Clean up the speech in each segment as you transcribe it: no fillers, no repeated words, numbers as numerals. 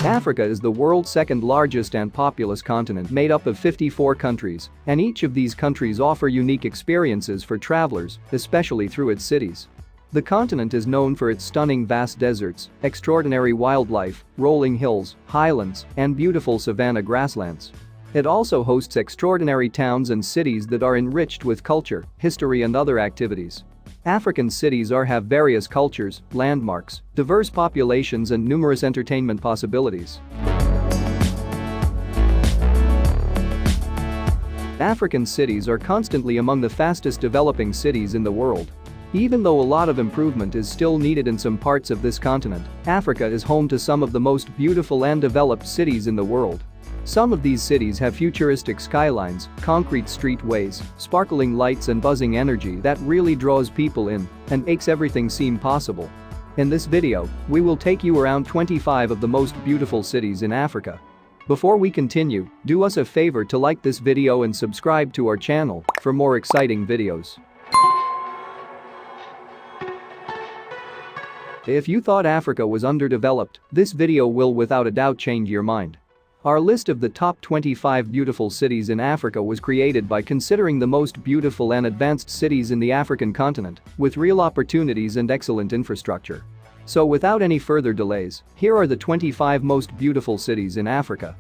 Africa is the world's second largest and populous continent made up of 54 countries, and each of these countries offer unique experiences for travelers, especially through its cities. The continent is known for its stunning vast deserts, extraordinary wildlife, rolling hills, highlands, and beautiful savanna grasslands. It also hosts extraordinary towns and cities that are enriched with culture, history and other activities. African cities have various cultures, landmarks, diverse populations and numerous entertainment possibilities. African cities are constantly among the fastest developing cities in the world. Even though a lot of improvement is still needed in some parts of this continent, Africa is home to some of the most beautiful and developed cities in the world. Some of these cities have futuristic skylines, concrete streetways, sparkling lights and buzzing energy that really draws people in and makes everything seem possible. In this video, we will take you around 25 of the most beautiful cities in Africa. Before we continue, do us a favor to like this video and subscribe to our channel for more exciting videos. If you thought Africa was underdeveloped, this video will without a doubt change your mind. Our list of the top 25 beautiful cities in Africa was created by considering the most beautiful and advanced cities in the African continent, with real opportunities and excellent infrastructure. So without any further delays, here are the 25 most beautiful cities in Africa.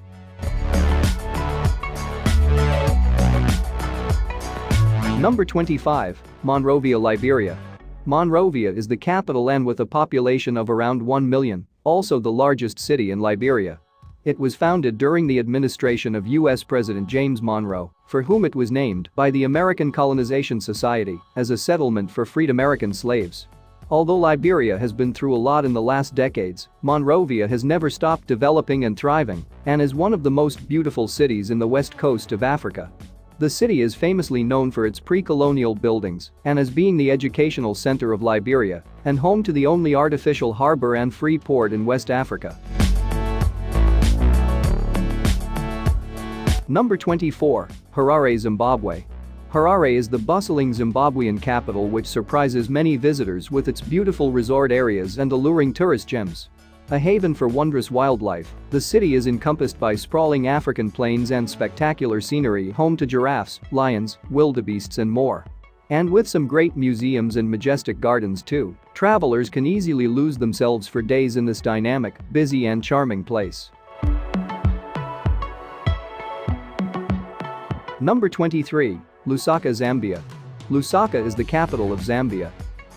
Number 25. Monrovia, Liberia. Monrovia is the capital and with a population of around 1 million, also the largest city in Liberia. It was founded during the administration of U.S. President James Monroe, for whom it was named by the American Colonization Society as a settlement for freed American slaves. Although Liberia has been through a lot in the last decades, Monrovia has never stopped developing and thriving and is one of the most beautiful cities in the west coast of Africa. The city is famously known for its pre-colonial buildings and as being the educational center of Liberia and home to the only artificial harbor and free port in West Africa. Number 24. Harare, Zimbabwe. Harare is the bustling Zimbabwean capital which surprises many visitors with its beautiful resort areas and alluring tourist gems. A haven for wondrous wildlife, the city is encompassed by sprawling African plains and spectacular scenery home to giraffes, lions, wildebeests and more. And with some great museums and majestic gardens too, travelers can easily lose themselves for days in this dynamic, busy and charming place. Number 23. Lusaka, Zambia. Lusaka is the capital of Zambia.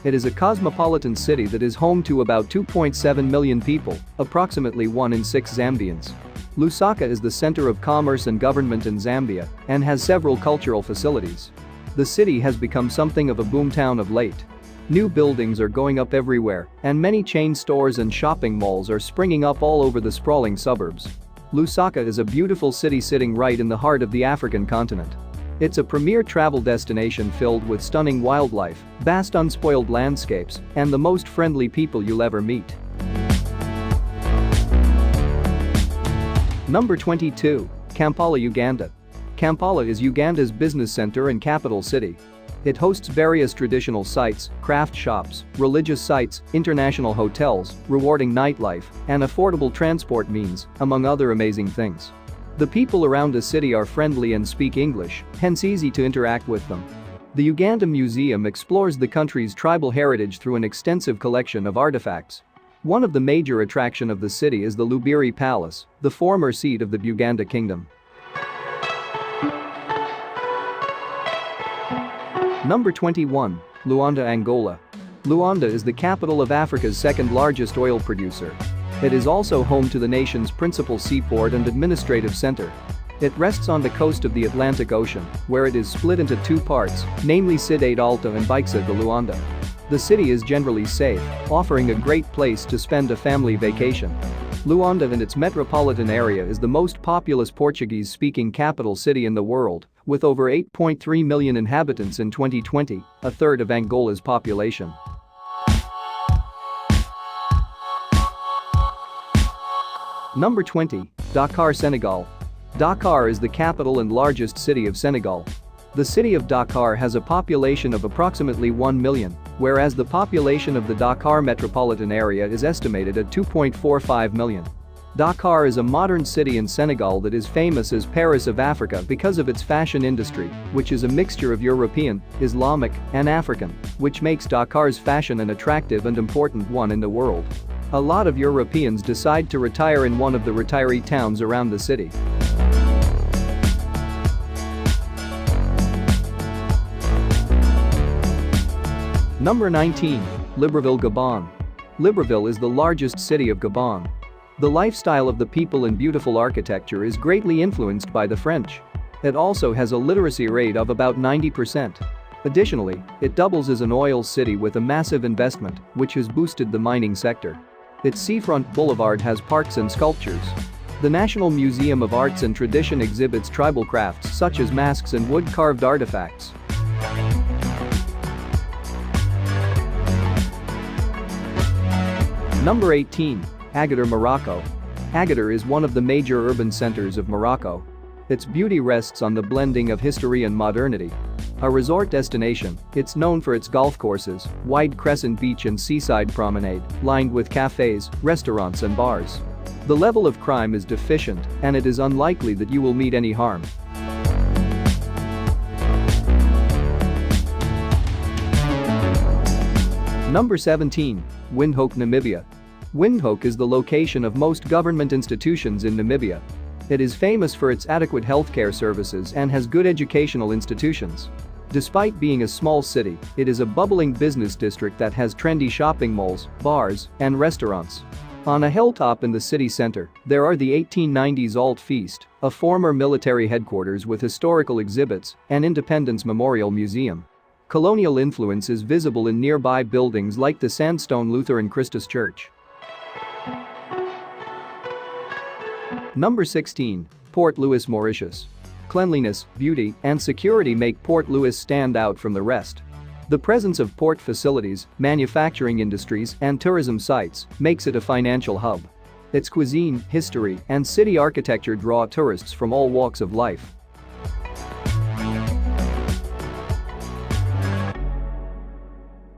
It is a cosmopolitan city that is home to about 2.7 million people, approximately 1 in 6 Zambians. Lusaka is the center of commerce and government in Zambia and has several cultural facilities. The city has become something of a boomtown of late. New buildings are going up everywhere, and many chain stores and shopping malls are springing up all over the sprawling suburbs. Lusaka is a beautiful city sitting right in the heart of the African continent. It's a premier travel destination filled with stunning wildlife, vast unspoiled landscapes, and the most friendly people you'll ever meet. Number 22. Kampala, Uganda. Kampala is Uganda's business center and capital city. It hosts various traditional sites, craft shops, religious sites, international hotels, rewarding nightlife, and affordable transport means, among other amazing things. The people around the city are friendly and speak English, hence easy to interact with them. The Uganda Museum explores the country's tribal heritage through an extensive collection of artifacts. One of the major attractions of the city is the Lubiri Palace, the former seat of the Buganda Kingdom. Number 21. Luanda, Angola. Luanda is the capital of Africa's second largest oil producer. It is also home to the nation's principal seaport and administrative center. It rests on the coast of the Atlantic Ocean, where it is split into 2 parts, namely Cidade Alta and Baixa de Luanda. The city is generally safe, offering a great place to spend a family vacation. Luanda and its metropolitan area is the most populous Portuguese-speaking capital city in the world, with over 8.3 million inhabitants in 2020, a third of Angola's population. Number 20. Dakar, Senegal. Dakar is the capital and largest city of Senegal. The city of Dakar has a population of approximately 1 million, whereas the population of the Dakar metropolitan area is estimated at 2.45 million. Dakar is a modern city in Senegal that is famous as Paris of Africa because of its fashion industry, which is a mixture of European, Islamic, and African, which makes Dakar's fashion an attractive and important one in the world. A lot of Europeans decide to retire in one of the retiree towns around the city. Number 19. Libreville, Gabon. Libreville is the largest city of Gabon. The lifestyle of the people and beautiful architecture is greatly influenced by the French. It also has a literacy rate of about 90%. Additionally, it doubles as an oil city with a massive investment, which has boosted the mining sector. Its seafront boulevard has parks and sculptures. The National Museum of Arts and Tradition exhibits tribal crafts such as masks and wood-carved artifacts. Number 18. Agadir, Morocco. Agadir is one of the major urban centers of Morocco. Its beauty rests on the blending of history and modernity. A resort destination, it's known for its golf courses, wide crescent beach and seaside promenade, lined with cafes, restaurants and bars. The level of crime is deficient, and it is unlikely that you will meet any harm. Number 17. Windhoek, Namibia. Windhoek is the location of most government institutions in Namibia. It is famous for its adequate healthcare services and has good educational institutions. Despite being a small city, it is a bubbling business district that has trendy shopping malls, bars, and restaurants. On a hilltop in the city center, there are the 1890s Alt Feast, a former military headquarters with historical exhibits, and Independence Memorial Museum. Colonial influence is visible in nearby buildings like the Sandstone Lutheran Christus Church. Number 16. Port Louis, Mauritius. Cleanliness, beauty, and security make Port Louis stand out from the rest. The presence of port facilities, manufacturing industries, and tourism sites makes it a financial hub. Its cuisine, history, and city architecture draw tourists from all walks of life.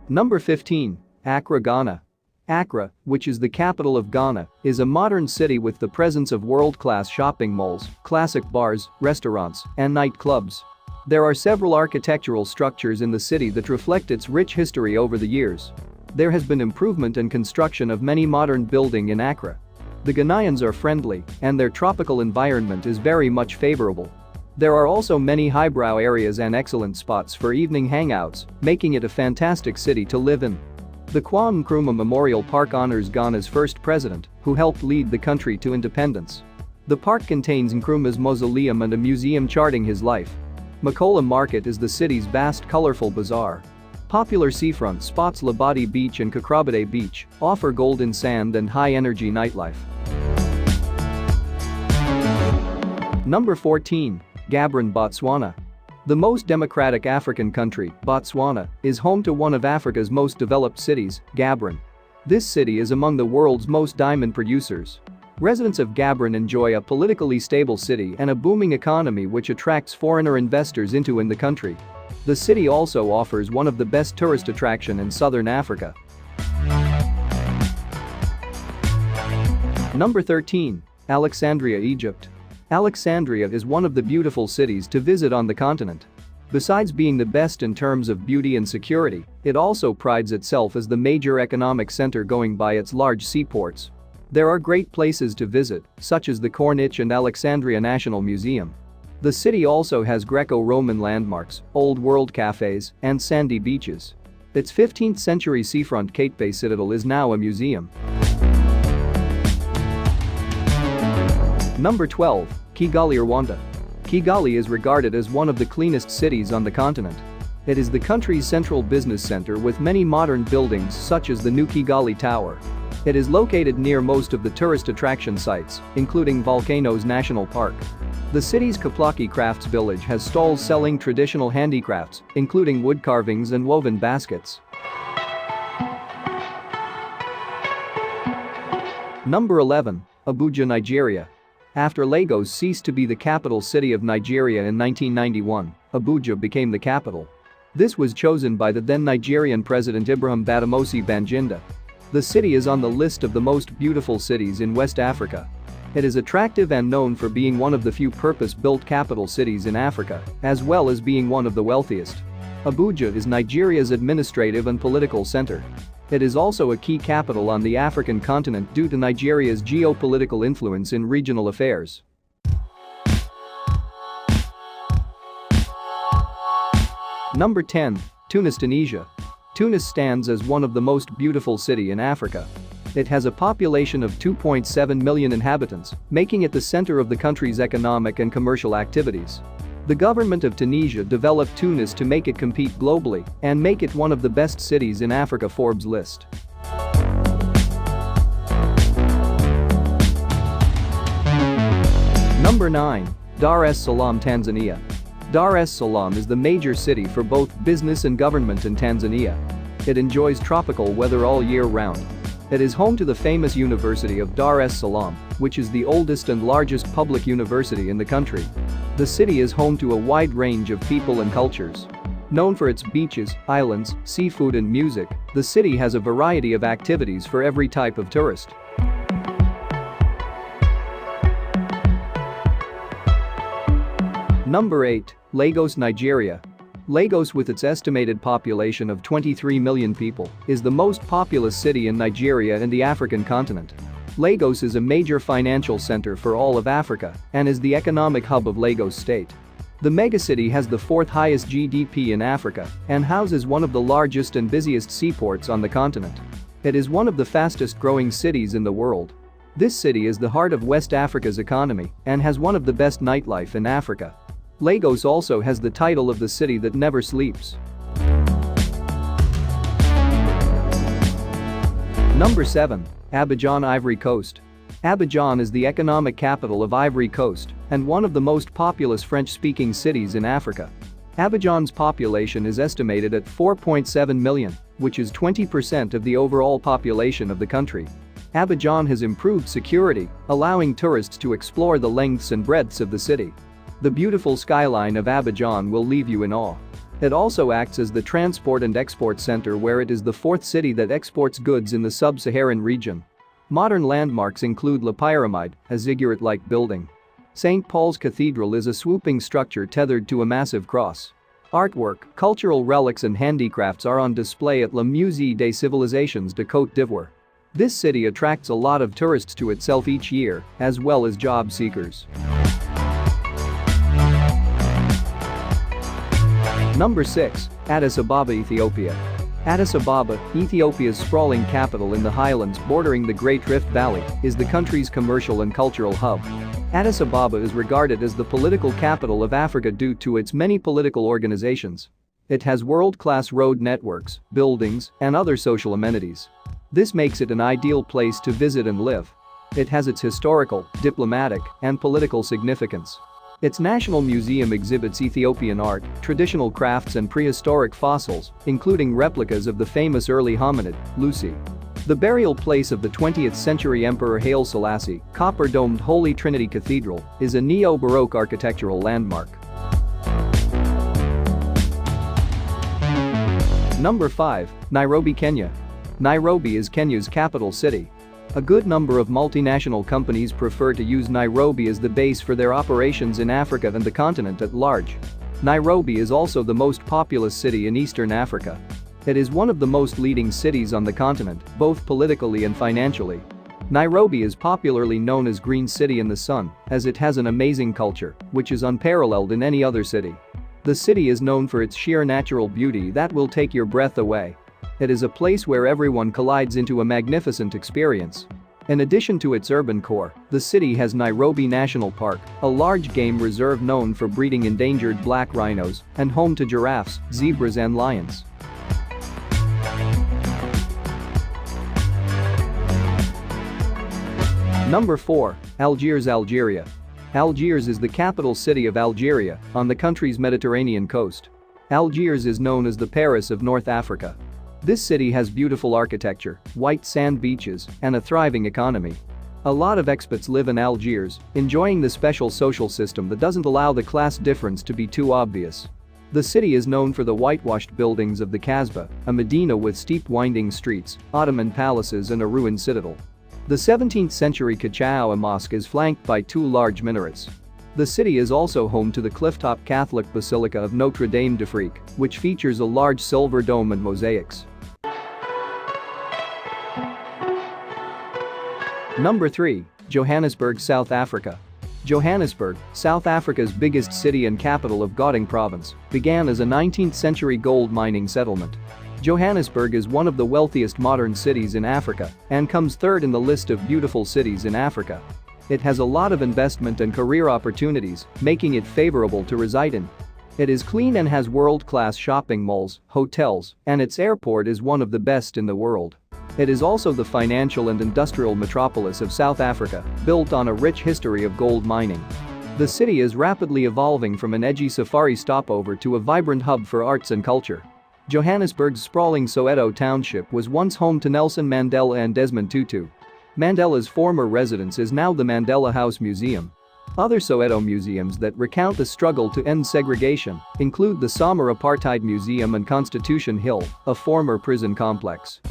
Number 15. Accra, Ghana. Accra, which is the capital of Ghana, is a modern city with the presence of world-class shopping malls, classic bars, restaurants, and nightclubs. There are several architectural structures in the city that reflect its rich history over the years. There has been improvement and construction of many modern buildings in Accra. The Ghanaians are friendly, and their tropical environment is very much favorable. There are also many highbrow areas and excellent spots for evening hangouts, making it a fantastic city to live in. The Kwame Nkrumah Memorial Park honors Ghana's first president, who helped lead the country to independence. The park contains Nkrumah's mausoleum and a museum charting his life. Makola Market is the city's vast colorful bazaar. Popular seafront spots Labadi Beach and Kakrabade Beach offer golden sand and high-energy nightlife. Number 14. Gaborone, Botswana. The most democratic African country, Botswana, is home to one of Africa's most developed cities, Gaborone. This city is among the world's most diamond producers. Residents of Gaborone enjoy a politically stable city and a booming economy which attracts foreigner investors in the country. The city also offers one of the best tourist attractions in southern Africa. Number 13. Alexandria, Egypt. Alexandria is one of the beautiful cities to visit on the continent. Besides being the best in terms of beauty and security, it also prides itself as the major economic center going by its large seaports. There are great places to visit, such as the Corniche and Alexandria National Museum. The city also has Greco-Roman landmarks, old world cafes, and sandy beaches. Its 15th century seafront Katebe Citadel is now a museum. Number 12. Kigali, Rwanda. Kigali is regarded as one of the cleanest cities on the continent. It is the country's central business center with many modern buildings such as the New Kigali Tower. It is located near most of the tourist attraction sites, including Volcanoes National Park. The city's Kaplaki Crafts Village has stalls selling traditional handicrafts, including wood carvings and woven baskets. Number 11. Abuja, Nigeria. After Lagos ceased to be the capital city of Nigeria in 1991, Abuja became the capital. This was chosen by the then Nigerian President Ibrahim Badamasi Babangida. The city is on the list of the most beautiful cities in West Africa. It is attractive and known for being one of the few purpose-built capital cities in Africa, as well as being one of the wealthiest. Abuja is Nigeria's administrative and political center. It is also a key capital on the African continent due to Nigeria's geopolitical influence in regional affairs. Number 10. Tunis, Tunisia. Tunis stands as one of the most beautiful cities in Africa. It has a population of 2.7 million inhabitants, making it the center of the country's economic and commercial activities. The government of Tunisia developed Tunis to make it compete globally and make it one of the best cities in Africa Forbes list. Number 9. Dar es Salaam, Tanzania. Dar es Salaam is the major city for both business and government in Tanzania. It enjoys tropical weather all year round. It is home to the famous University of Dar es Salaam, which is the oldest and largest public university in the country. The city is home to a wide range of people and cultures. Known for its beaches, islands, seafood and music, the city has a variety of activities for every type of tourist. Number 8. Lagos, Nigeria. Lagos, with its estimated population of 23 million people, is the most populous city in Nigeria and the African continent. Lagos is a major financial center for all of Africa and is the economic hub of Lagos State. The megacity has the fourth highest GDP in Africa and houses one of the largest and busiest seaports on the continent. It is one of the fastest growing cities in the world. This city is the heart of West Africa's economy and has one of the best nightlife in Africa. Lagos also has the title of the city that never sleeps. Number 7. Abidjan, Ivory Coast. Abidjan is the economic capital of Ivory Coast and one of the most populous French-speaking cities in Africa. Abidjan's population is estimated at 4.7 million, which is 20% of the overall population of the country. Abidjan has improved security, allowing tourists to explore the lengths and breadths of the city. The beautiful skyline of Abidjan will leave you in awe. It also acts as the transport and export center where it is the fourth city that exports goods in the sub-Saharan region. Modern landmarks include La Pyramide, a ziggurat-like building. St. Paul's Cathedral is a swooping structure tethered to a massive cross. Artwork, cultural relics and handicrafts are on display at Le Musée des Civilisations de Côte d'Ivoire. This city attracts a lot of tourists to itself each year, as well as job seekers. Number 6. Addis Ababa, Ethiopia. Addis Ababa, Ethiopia's sprawling capital in the highlands bordering the Great Rift Valley, is the country's commercial and cultural hub. Addis Ababa is regarded as the political capital of Africa due to its many political organizations. It has world-class road networks, buildings, and other social amenities. This makes it an ideal place to visit and live. It has its historical, diplomatic, and political significance. Its National Museum exhibits Ethiopian art, traditional crafts and prehistoric fossils, including replicas of the famous early hominid, Lucy. The burial place of the 20th century Emperor Haile Selassie, copper-domed Holy Trinity Cathedral, is a neo-Baroque architectural landmark. Number 5. Nairobi, Kenya. Nairobi is Kenya's capital city. A good number of multinational companies prefer to use Nairobi as the base for their operations in Africa and the continent at large. Nairobi is also the most populous city in Eastern Africa. It is one of the most leading cities on the continent, both politically and financially. Nairobi is popularly known as Green City in the Sun, as it has an amazing culture, which is unparalleled in any other city. The city is known for its sheer natural beauty that will take your breath away. It is a place where everyone collides into a magnificent experience. In addition to its urban core, the city has Nairobi National Park, a large game reserve known for breeding endangered black rhinos, and home to giraffes, zebras and lions. Number 4. Algiers, Algeria. Algiers is the capital city of Algeria, on the country's Mediterranean coast. Algiers is known as the Paris of North Africa. This city has beautiful architecture, white sand beaches, and a thriving economy. A lot of expats live in Algiers, enjoying the special social system that doesn't allow the class difference to be too obvious. The city is known for the whitewashed buildings of the Kasbah, a medina with steep winding streets, Ottoman palaces and a ruined citadel. The 17th century Kachaua Mosque is flanked by two large minarets. The city is also home to the clifftop Catholic Basilica of Notre Dame d'Afrique, which features a large silver dome and mosaics. Number 3. Johannesburg, South Africa. Johannesburg, South Africa's biggest city and capital of Gauteng province, began as a 19th century gold mining settlement. Johannesburg is one of the wealthiest modern cities in Africa and comes third in the list of beautiful cities in Africa. It has a lot of investment and career opportunities, making it favorable to reside in. It is clean and has world-class shopping malls, hotels, and its airport is one of the best in the world. It is also the financial and industrial metropolis of South Africa, built on a rich history of gold mining. The city is rapidly evolving from an edgy safari stopover to a vibrant hub for arts and culture. Johannesburg's sprawling Soweto township was once home to Nelson Mandela and Desmond Tutu. Mandela's former residence is now the Mandela House Museum. Other Soweto museums that recount the struggle to end segregation include the Samar Apartheid Museum and Constitution Hill, a former prison complex.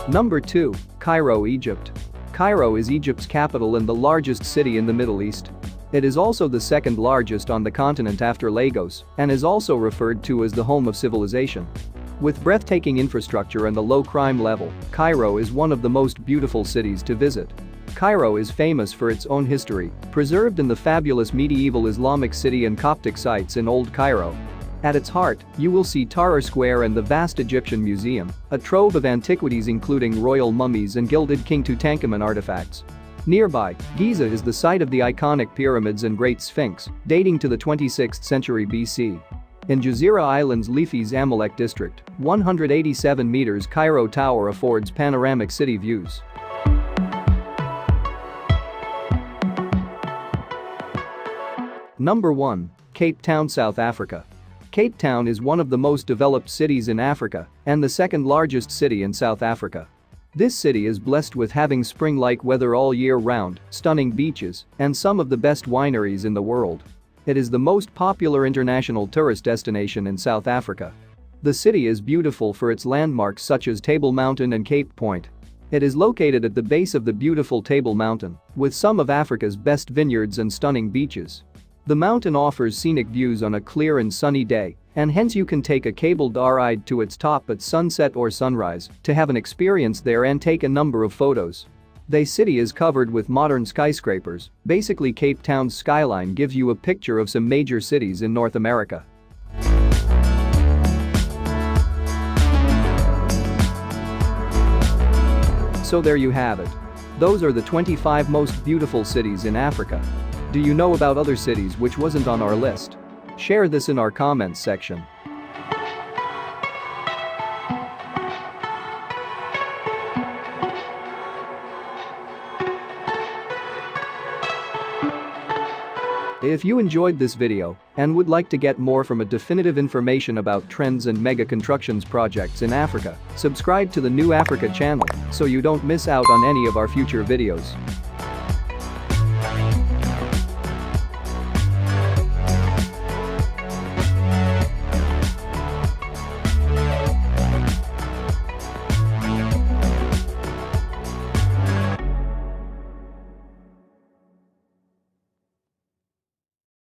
Number 2. Cairo, Egypt. Cairo is Egypt's capital and the largest city in the Middle East. It is also the second largest on the continent after Lagos and is also referred to as the home of civilization. With breathtaking infrastructure and a low crime level, Cairo is one of the most beautiful cities to visit. Cairo is famous for its own history, preserved in the fabulous medieval Islamic city and Coptic sites in Old Cairo. At its heart, you will see Tahrir Square and the vast Egyptian Museum, a trove of antiquities including royal mummies and gilded King Tutankhamun artifacts. Nearby, Giza is the site of the iconic pyramids and Great Sphinx, dating to the 26th century BC. In Jazeera Island's leafy Zamalek district, 187 meters Cairo Tower affords panoramic city views. Number 1. Cape Town, South Africa. Cape Town is one of the most developed cities in Africa and the second largest city in South Africa. This city is blessed with having spring-like weather all year round, stunning beaches, and some of the best wineries in the world. It is the most popular international tourist destination in South Africa. The city is beautiful for its landmarks such as Table Mountain and Cape Point. It is located at the base of the beautiful Table Mountain, with some of Africa's best vineyards and stunning beaches. The mountain offers scenic views on a clear and sunny day, and hence you can take a cabled ride to its top at sunset or sunrise to have an experience there and take a number of photos. The city is covered with modern skyscrapers. Basically, Cape Town's skyline gives you a picture of some major cities in North America. So there you have it. Those are the 25 most beautiful cities in Africa. Do you know about other cities which wasn't on our list? Share this in our comments section. If you enjoyed this video and would like to get more from a definitive information about trends and mega constructions projects in Africa, subscribe to the New Africa channel so you don't miss out on any of our future videos.